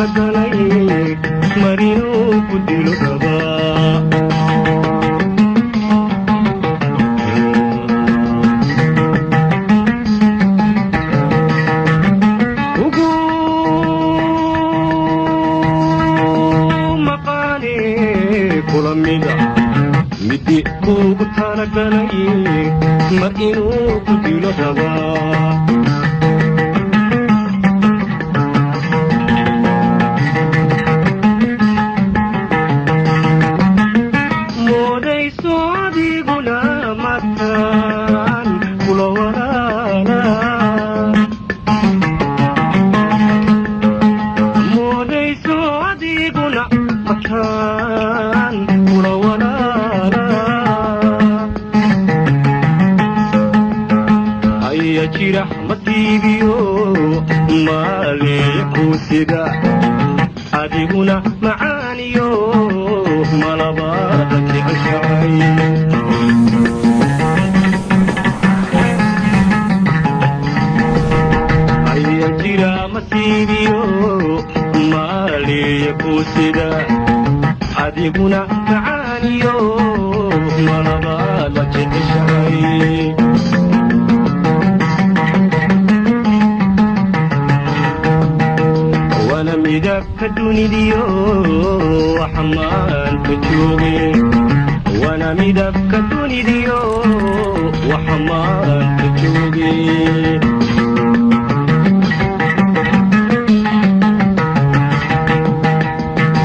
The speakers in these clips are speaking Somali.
talagalay marinuu ku dilo rabaa ugu maqaane kulamida midi ugu talagalay marinuu ku dilo rabaa adiguna macaaniyo malabaada jeceshahay ayaa jira masiibiyo maaliya kuusida adiguna macaaniyo malabaada jeceshahay midabka dunidiyo waxamaanka jooge wana midabka dunidiyo waxamaanka jooge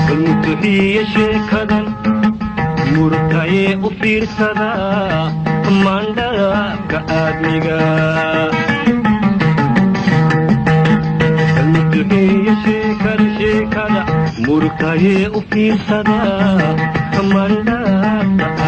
balmutuxiya sheekadan murtayee u fiirsada mandhaabka aadmiga murtayee u fiirsada mandhaabka